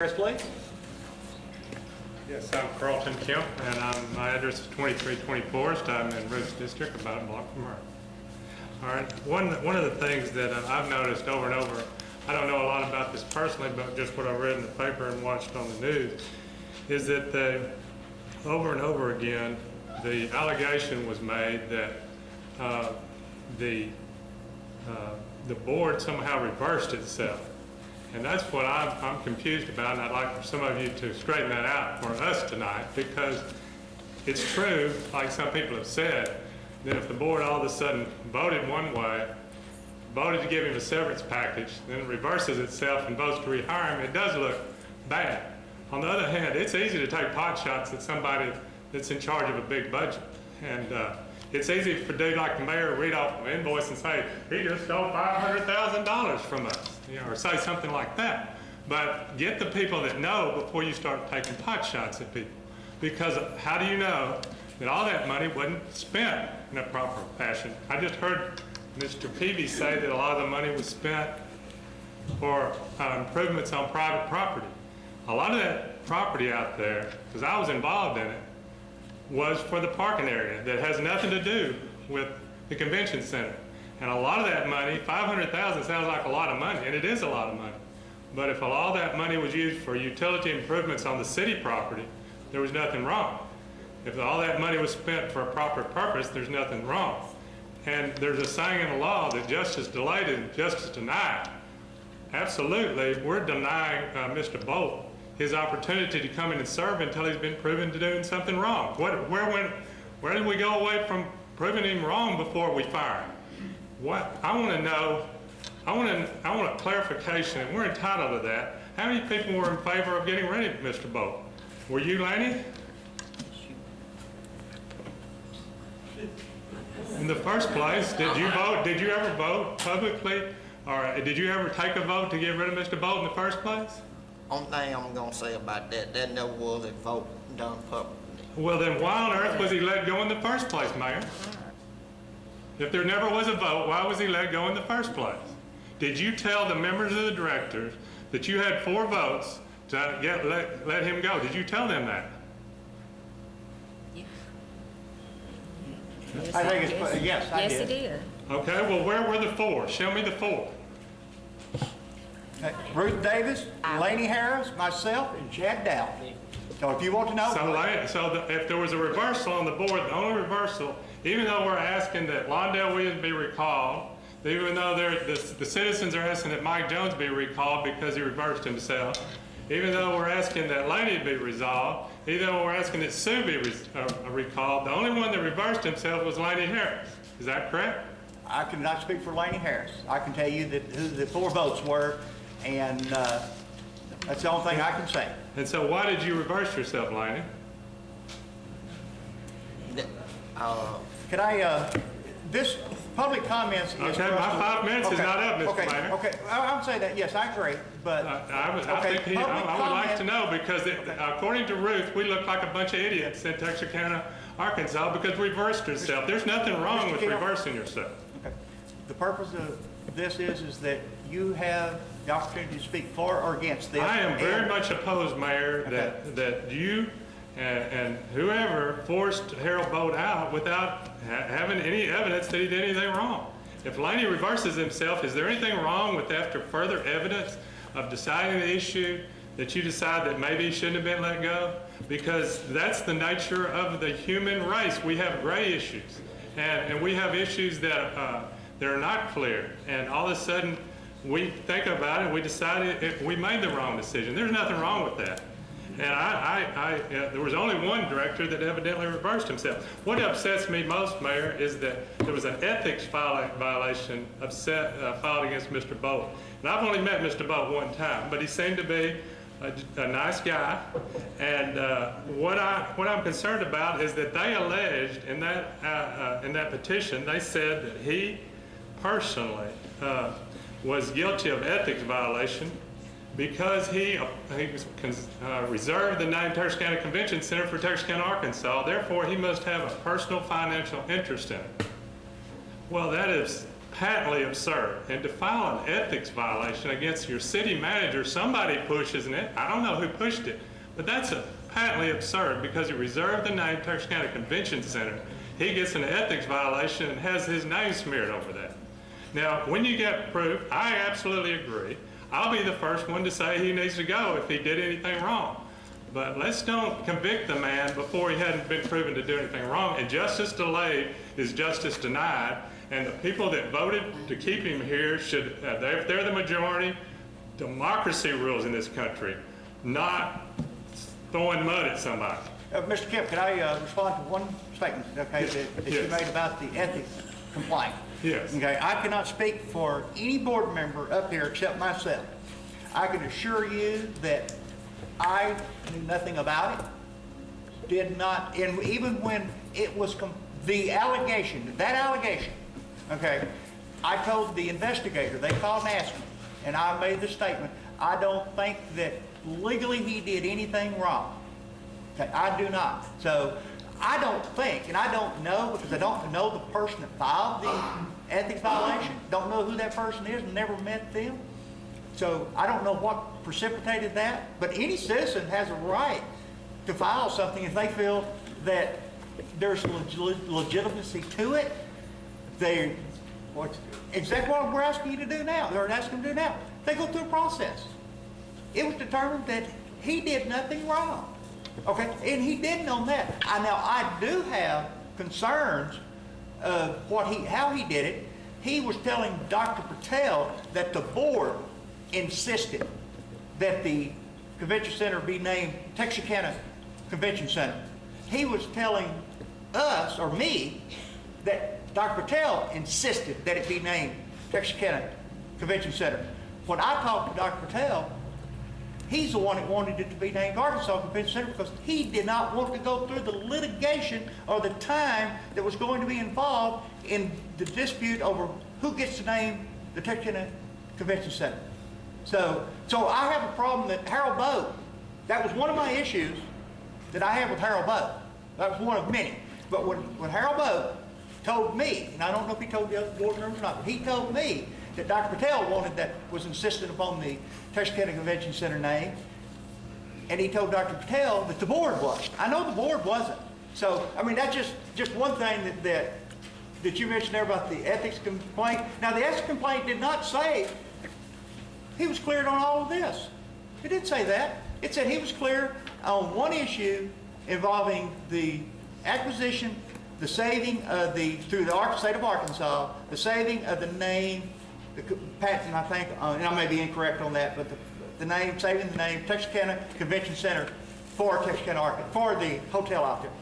Chris, please. Yes, I'm Karlton Kemp, and my address is 2320 I'm in Roots District, about a block from her. All right, one of the things that I've noticed over and over, I don't know a lot about this personally, but just what I read in the paper and watched on the news, is that over and over again, the allegation was made that the board somehow reversed itself. And that's what I'm confused about, and I'd like for some of you to straighten that out for us tonight, because it's true, like some people have said, that if the board all of a sudden voted one way, voted to give him a severance package, then it reverses itself and votes to rehire him, it does look bad. On the other hand, it's easy to take pot shots at somebody that's in charge of a big budget. And it's easy for a dude like the mayor to read off an invoice and say, he just stole $500,000 from us, or say something like that. But get the people that know before you start taking pot shots at people. Because how do you know that all that money wasn't spent in a proper fashion? I just heard Mr. Peavy say that a lot of the money was spent for improvements on private property. A lot of that property out there, because I was involved in it, was for the parking area that has nothing to do with the convention center. And a lot of that money, $500,000 sounds like a lot of money, and it is a lot of money. But if all that money was used for utility improvements on the city property, there was nothing wrong. If all that money was spent for a proper purpose, there's nothing wrong. And there's a saying in the law that justice delayed is justice denied. Absolutely, we're denying Mr. Bolt his opportunity to come in and serve until he's been proven to doing something wrong. Where did we go away from proving him wrong before we fire him? What I want to know, I want a clarification, and we're entitled to that. How many people were in favor of getting rid of Mr. Bolt? Were you, Laney? In the first place, did you vote? Did you ever vote publicly, or did you ever take a vote to get rid of Mr. Bolt in the first place? Only thing I'm gonna say about that, there never was a vote done publicly. Well, then why on earth was he let go in the first place, Mayor? If there never was a vote, why was he let go in the first place? Did you tell the members of the directors that you had 4 votes to let him go? Did you tell them that? Yes, I think it's, yes, I did. Yes, it did. Okay, well, where were the 4? Show me the 4. Ruth Davis, Laney Harris, myself, and Chad Dow. So if you want to know. If there was a reversal on the board, the only reversal, even though we're asking that Londell Williams be recalled, even though the citizens are asking that Mike Jones be recalled because he reversed himself, even though we're asking that Laney be resolved, even though we're asking that Sue be recalled, the only one that reversed himself was Laney Harris. Is that correct? I cannot speak for Laney Harris. I can tell you that who the 4 votes were, and that's the only thing I can say. And so why did you reverse yourself, Laney? Could I, this public comments is... Okay, my 5 minutes is not up, Mr. Mayor. Okay, I'll say that, yes, I agree, but... I would like to know, because according to Ruth, we look like a bunch of idiots in Texarkana, Arkansas, because we reversed ourselves. There's nothing wrong with reversing yourself. Okay. The purpose of this is that you have the opportunity to speak for or against this. I am very much opposed, Mayor, that you and whoever forced Harold Bolt out without having any evidence that he did anything wrong. If Laney reverses himself, is there anything wrong with, after further evidence of deciding the issue, that you decide that maybe he shouldn't have been let go? Because that's the nature of the human race. We have gray issues, and we have issues that are not clear, and all of a sudden we think about it, we decided we made the wrong decision. There's nothing wrong with that. And there was only one director that evidently reversed himself. What upsets me most, Mayor, is that there was an ethics violation filed against Mr. Bolt. And I've only met Mr. Bolt one time, but he seemed to be a nice guy. And what I'm concerned about is that they alleged in that petition, they said that he personally was guilty of ethics violation because he reserved the name Texarkana Convention Center for Texarkana, Arkansas. Therefore, he must have a personal financial interest in it. Well, that is patently absurd. And to file an ethics violation against your city manager, somebody pushes it. I don't know who pushed it, but that's a patently absurd because he reserved the name Texarkana Convention Center. He gets an ethics violation and has his name smeared over that. Now, when you get proof, I absolutely agree. I'll be the first one to say he needs to go if he did anything wrong. But let's don't convict the man before he hadn't been proven to do anything wrong. And justice delayed is justice denied. And the people that voted to keep him here should, if they're the majority, democracy rules in this country, not throwing mud at somebody. Mr. Kemp, can I respond to one statement, okay, that you Yes. made about the ethics complaint? Yes. Okay, I cannot speak for any board member up here except myself. I can assure you that I knew nothing about it, did not, and even when it was the allegation, okay, I told the investigator, they called and asked me, and I made the statement, I don't think that legally he did anything wrong. Okay, I do not. So I don't think, and I don't know, because I don't know the person that filed the ethics violation, don't know who that person is, never met them. So I don't know what precipitated that, but any citizen has a right to file something if they feel that there's legitimacy to it. Exactly what we're asking you to do now. They're asking them to do now. They go through a process. It was determined that he did nothing wrong. Okay, and he didn't on that. Now I do have concerns of how he did it. He was telling Dr. Patel that the board insisted that the convention center be named Texarkana Convention Center. He was telling us, or me, that Dr. Patel insisted that it be named Texarkana Convention Center. When I talked to Dr. Patel, he's the one that wanted it to be named Arkansas Convention Center because he did not want to go through the litigation or the time that was going to be involved in the dispute over who gets to name the Texarkana Convention Center. So I have a problem that Harold Bowe, that was one of my issues that I have with Harold Bowe. That was one of many. But when Harold Bowe told me, and I don't know if he told the other board members or not, but he told me that Dr. Patel was insistent upon the Texarkana Convention Center name, and he told Dr. Patel that the board was. I know the board wasn't. So, I mean, that's just one thing that you mentioned there about the ethics complaint. Now, the ethics complaint did not say he was cleared on all of this. It didn't say that. It said he was clear on one issue involving the acquisition, the saving of through the state of Arkansas, the saving of the name, the patent, I think, and I may be incorrect on that, but the name, saving the name Texarkana Convention Center for Texarkana, Arkansas, for the hotel out there.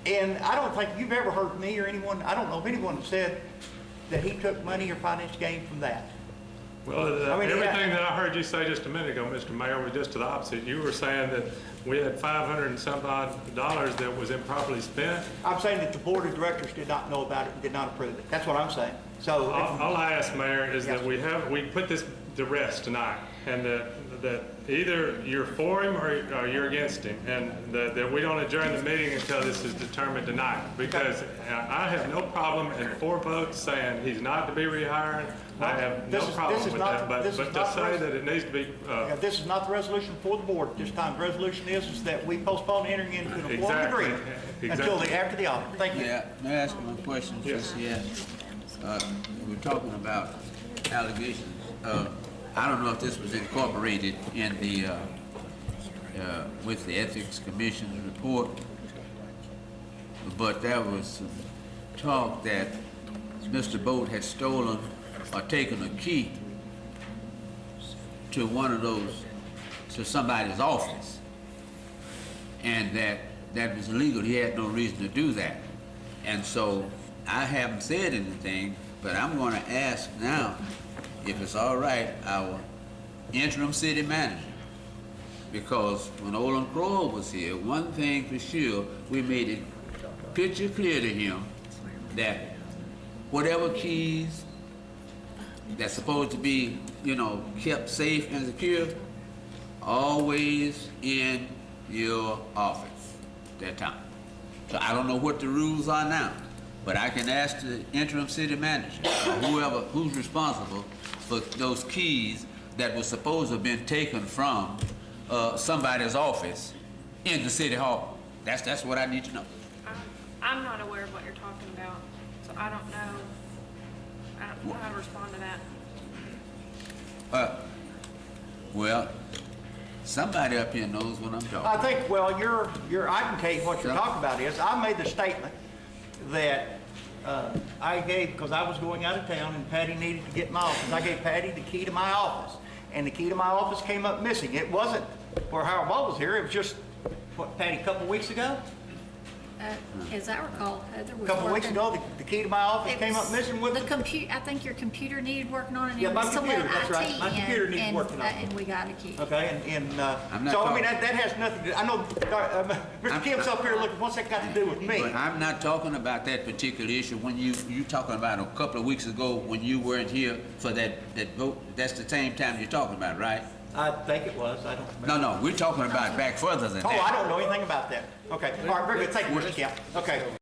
And I don't think you've ever heard me or anyone, I don't know of anyone that said that he took money or financial gain from that. Well, everything that I heard you say just a minute ago, Mr. Mayor, was just to the opposite. You were saying that we had $500 and some odd dollars that was improperly spent. I'm saying that the board of directors did not know about it and did not approve it. That's what I'm saying. So All I ask, Mayor, is Yes. that we put this to rest tonight, and that either you're for him or you're against him, and that we don't adjourn the meeting until this is determined tonight. Because I have no problem in 4 votes saying he's not to be rehired. I have no problem with that, but to say that it needs to be, this is not the resolution for the board at this time. The resolution is that we postpone entering into an informed Exactly. agreement until after the audit. Thank you. Yeah, may I ask one question? Yes. We're talking about allegations. I don't know if this was incorporated in the, with the Ethics Commission's report, but there was some talk that Mr. Bolt had stolen or taken a key to one of those, to somebody's office, and that was illegal. He had no reason to do that. And so I haven't said anything, but I'm going to ask now, if it's all right, our interim city manager, because when Olin Crowe was here, one thing for sure, we made it picture clear to him that whatever keys that's supposed to be, kept safe and secure, always in your office that time. So I don't know what the rules are now, But I can ask the interim city manager, or whoever, who's responsible for those keys that were supposed to have been taken from somebody's office in the city hall. That's what I need to know. I'm not aware of what you're talking about, so I don't know. I don't know how to respond to that. Well, somebody up here knows what I'm talking I about. think, well, I can tell you what you're talking about is, I made the statement that I gave, because I was going out of town and Patty needed to get my office. I gave Patty the key to my office, and the key to my office came up missing. It wasn't where Harold Ball was here, it was just, what, Patty, a couple weeks ago? As I recall, Heather was A couple weeks working- ago, the key to my office It came up was missing with the the... computer. I think your computer needed working on it. Yeah, It my was computer, Select that's right. IT, My computer and- needs working on. And we got a key. Okay, and I'm not so, I mean, talking- that has nothing to, I know, Mr. Kemp's up here looking, what's that got to do with me? But I'm not talking about that particular issue. When you talking about a couple of weeks ago when you weren't here for that vote, that's the same time you're talking about, right? I think it was, I don't remember. No, we're talking about back further than Oh, that. I don't know anything about that. Okay, all right, very good, thank you, Mr. Kemp. Okay.